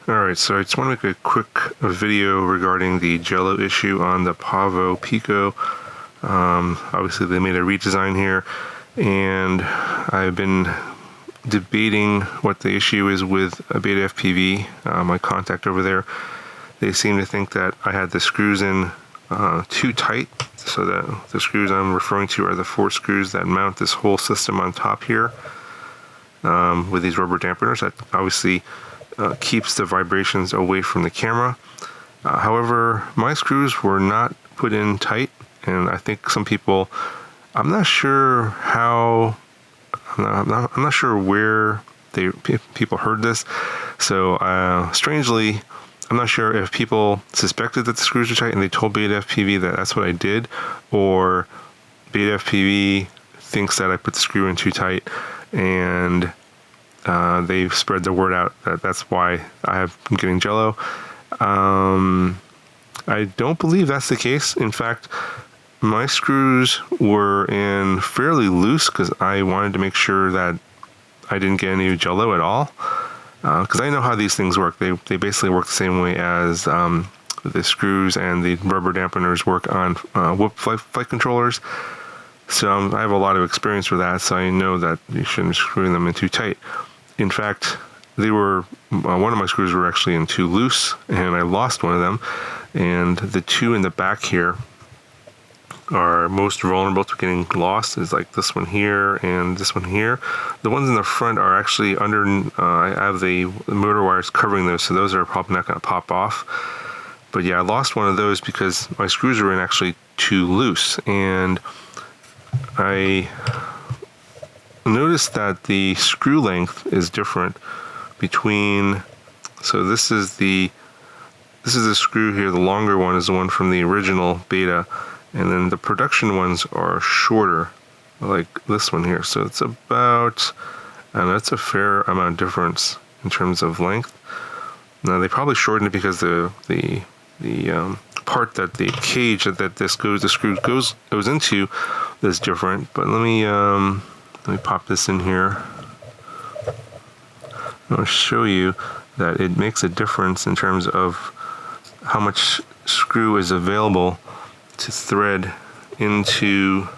Alright, so I just want to make a quick video regarding the Jello issue on the Pavo Pico. Obviously they made a redesign here, and I've been debating what the issue is with Beta FPV, my contact over there. They seem to think that I had the screws in too tight, so that the screws I'm referring to are the 4 screws that mount this whole system on top here with these rubber dampeners. That obviously keeps the vibrations away from the camera. However, my screws were not put in tight, and I think some people, I'm not sure how, I'm not sure where people heard this. So strangely, I'm not sure if people suspected that the screws were tight and they told Beta FPV that that's what I did, or Beta FPV thinks that I put the screw in too tight, and they've spread the word out that that's why I have been getting Jello. I don't believe that's the case. In fact, my screws were in fairly loose because I wanted to make sure that I didn't get any Jello at all. Because I know how these things work. They basically work the same way as the screws and the rubber dampeners work on Whoop flight controllers. So I have a lot of experience with that, so I know that you shouldn't be screwing them in too tight. In fact, they were one of my screws were actually in too loose, and I lost one of them. And the two in the back here are most vulnerable to getting lost. Is like this one here and this one here. The ones in the front are actually under, I have the motor wires covering those, so those are probably not going to pop off. But yeah, I lost one of those because my screws were in actually too loose, and I noticed that the screw length is different between, so this is the screw here, the longer one is the one from the original Beta, and then the production ones are shorter, like this one here. So it's about, and that's a fair amount of difference in terms of length. Now they probably shortened it because the part that the cage that the screw goes into is different. But let me pop this in here. I'll show you that it makes a difference in terms of how much screw is available to thread into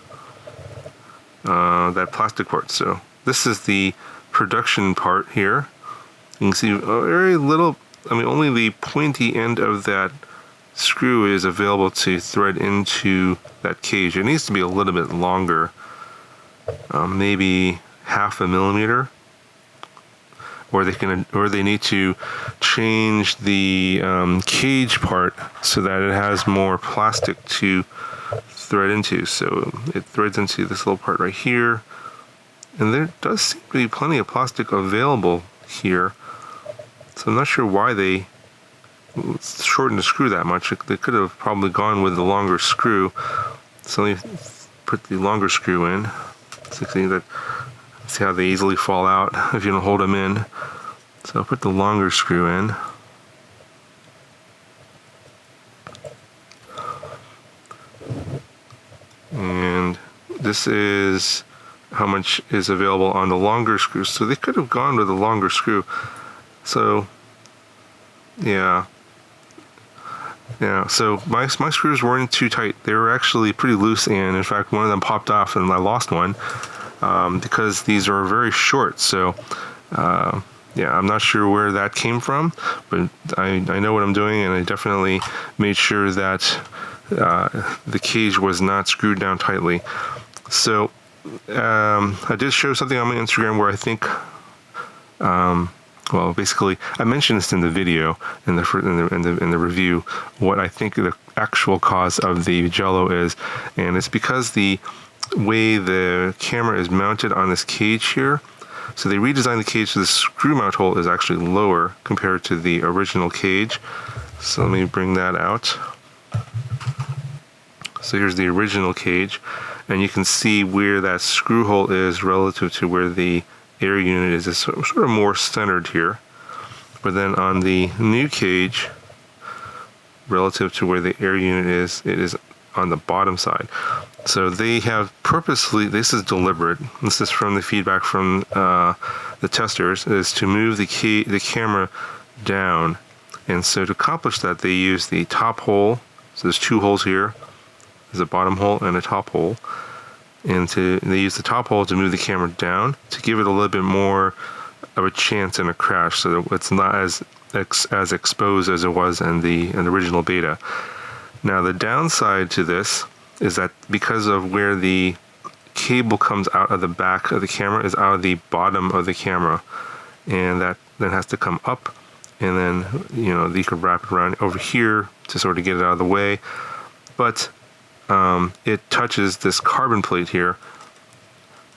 that plastic part. So this is the production part here. You can see a very little, only the pointy end of that screw is available to thread into that cage. It needs to be a little bit longer, maybe 0.5 millimeter. Or they need to change the cage part so that it has more plastic to thread into. So it threads into this little part right here, and there does seem to be plenty of plastic available here. So I'm not sure why they shortened the screw that much. They could have probably gone with the longer screw. So let me put the longer screw in. See how they easily fall out if you don't hold them in. So I'll put the longer screw in. And this is how much is available on the longer screw. So they could have gone with the longer screw. So yeah, so my screws weren't too tight. They were actually pretty loose, and in fact one of them popped off and I lost one. Because these are very short. So yeah, I'm not sure where that came from, but I know what I'm doing, and I definitely made sure that the cage was not screwed down tightly. So I did show something on my Instagram where I think, well, basically I mentioned this in the video, in the review, what I think the actual cause of the Jello is, and it's because the way the camera is mounted on this cage here. So they redesigned the cage so the screw mount hole is actually lower compared to the original cage. So let me bring that out. So here's the original cage, and you can see where that screw hole is relative to where the air unit is. It's sort of more centered here. But then on the new cage, relative to where the air unit is, it is on the bottom side. So they have purposely, this is deliberate, this is from the feedback from the testers, is to move the camera down. And so to accomplish that, they use the top hole. So there's two holes here. There's a bottom hole and a top hole. And they use the top hole to move the camera down to give it a little bit more of a chance in a crash, so that it's not as exposed as it was in the original beta. Now the downside to this is that because of where the cable comes out of the back of the camera is out of the bottom of the camera, and that then has to come up, and then you could wrap it around over here to sort of get it out of the way, but it touches this carbon plate here,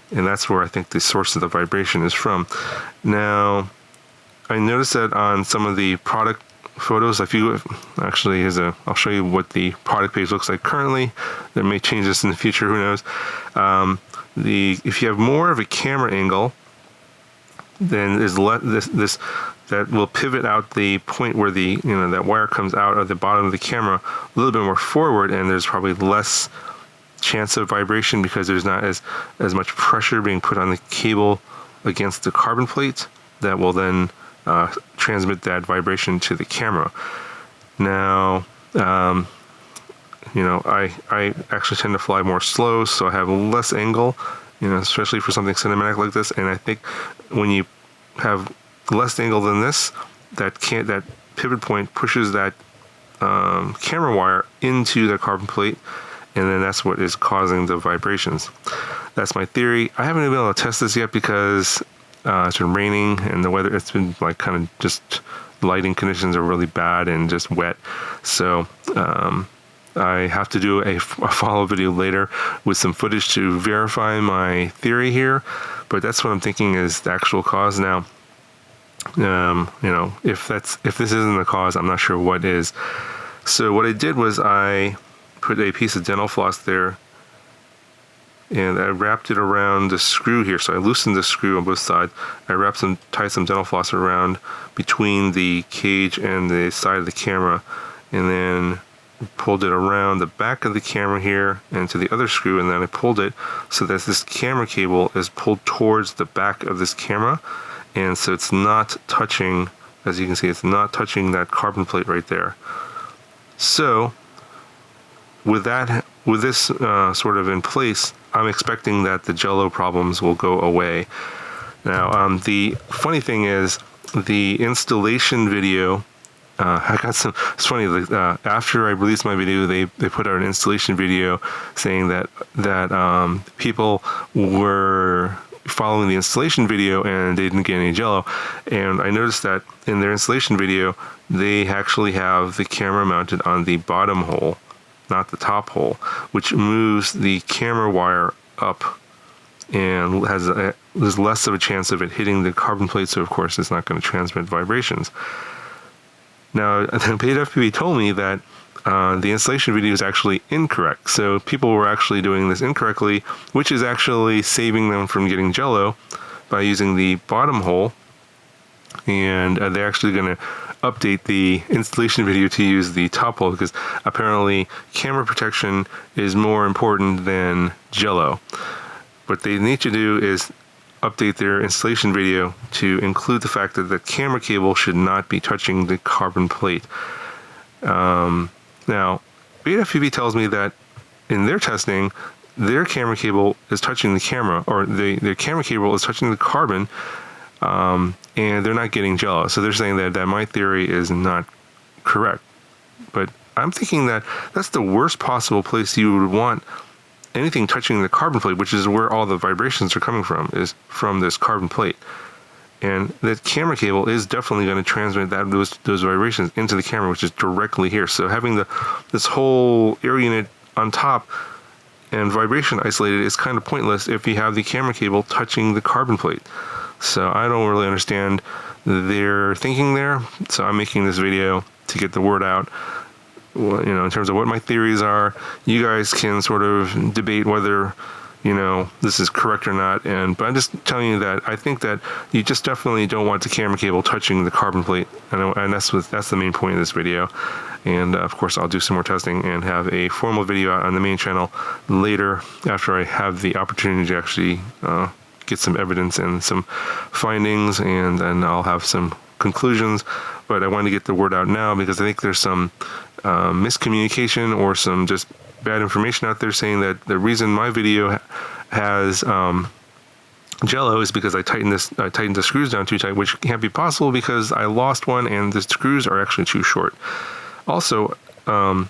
and that's where I think the source of the vibration is from. Now I noticed that on some of the product photos, I'll show you what the product page looks like currently. That may change this in the future, who knows. If you have more of a camera angle, then there's this that will pivot out the point where the that wire comes out of the bottom of the camera a little bit more forward, and there's probably less chance of vibration because there's not as much pressure being put on the cable against the carbon plate that will then transmit that vibration to the camera. Now, I actually tend to fly more slow, so I have less angle, especially for something cinematic like this. And I think when you have less angle than this, that pivot point pushes that camera wire into the carbon plate, and then that's what is causing the vibrations. That's my theory. I haven't been able to test this yet because it's been raining and the weather, it's been like kind of just lighting conditions are really bad and just wet. So I have to do a follow video later with some footage to verify my theory here, but that's what I'm thinking is the actual cause. Now, if this isn't the cause, I'm not sure what is. So what I did was I put a piece of dental floss there, and I wrapped it around the screw here. So I loosened the screw on both sides. I tied some dental floss around between the cage and the side of the camera, and then pulled it around the back of the camera here and to the other screw, and then I pulled it so that this camera cable is pulled towards the back of this camera, and so it's not touching, as you can see, it's not touching that carbon plate right there. So with this sort of in place, I'm expecting that the Jello problems will go away. Now, the funny thing is, the installation video, I got some, it's funny, after I released my video, they put out an installation video saying that people were following the installation video and they didn't get any Jello. And I noticed that in their installation video, they actually have the camera mounted on the bottom hole, not the top hole, which moves the camera wire up and there's less of a chance of it hitting the carbon plate, so of course it's not going to transmit vibrations. Now, the beta FPV told me that the installation video is actually incorrect, so people were actually doing this incorrectly, which is actually saving them from getting Jello by using the bottom hole, and they're actually going to update the installation video to use the top hole because apparently camera protection is more important than Jello. What they need to do is update their installation video to include the fact that the camera cable should not be touching the carbon plate. Now, Beta FPV tells me that in their testing, their camera cable is touching the camera, or their camera cable is touching the carbon, and they're not getting Jello. So they're saying that my theory is not correct. But I'm thinking that that's the worst possible place you would want anything touching the carbon plate, which is where all the vibrations are coming from, is from this carbon plate. And that camera cable is definitely going to transmit those vibrations into the camera, which is directly here. So having this whole air unit on top and vibration isolated is kind of pointless if you have the camera cable touching the carbon plate. So I don't really understand their thinking there. So I'm making this video to get the word out. Well, in terms of what my theories are, you guys can sort of debate whether, this is correct or not. But I'm just telling you that I think that you just definitely don't want the camera cable touching the carbon plate. And that's the main point of this video. And of course, I'll do some more testing and have a formal video out on the main channel later after I have the opportunity to actually get some evidence and some findings. And then I'll have some conclusions, but I wanted to get the word out now because I think there's some miscommunication or some just bad information out there saying that the reason my video has Jello is because I tightened the screws down too tight, which can't be possible because I lost one and the screws are actually too short. Also,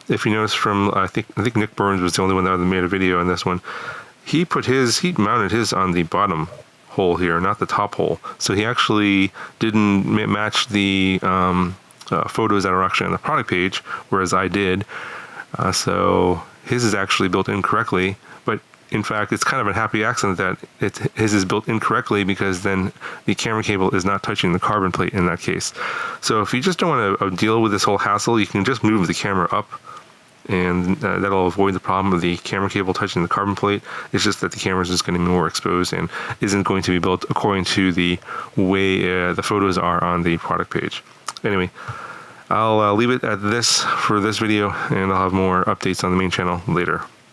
if you notice from I think Nick Burns was the only one that made a video on this one. He mounted his on the bottom hole here, not the top hole. So he actually didn't match the photos that are actually on the product page, whereas I did. So his is actually built incorrectly, but in fact, it's kind of a happy accident that his is built incorrectly because then the camera cable is not touching the carbon plate in that case. So if you just don't want to deal with this whole hassle, you can just move the camera up, and that'll avoid the problem of the camera cable touching the carbon plate. It's just that the camera is just going to be more exposed and isn't going to be built according to the way the photos are on the product page. Anyway, I'll leave it at this for this video, and I'll have more updates on the main channel later.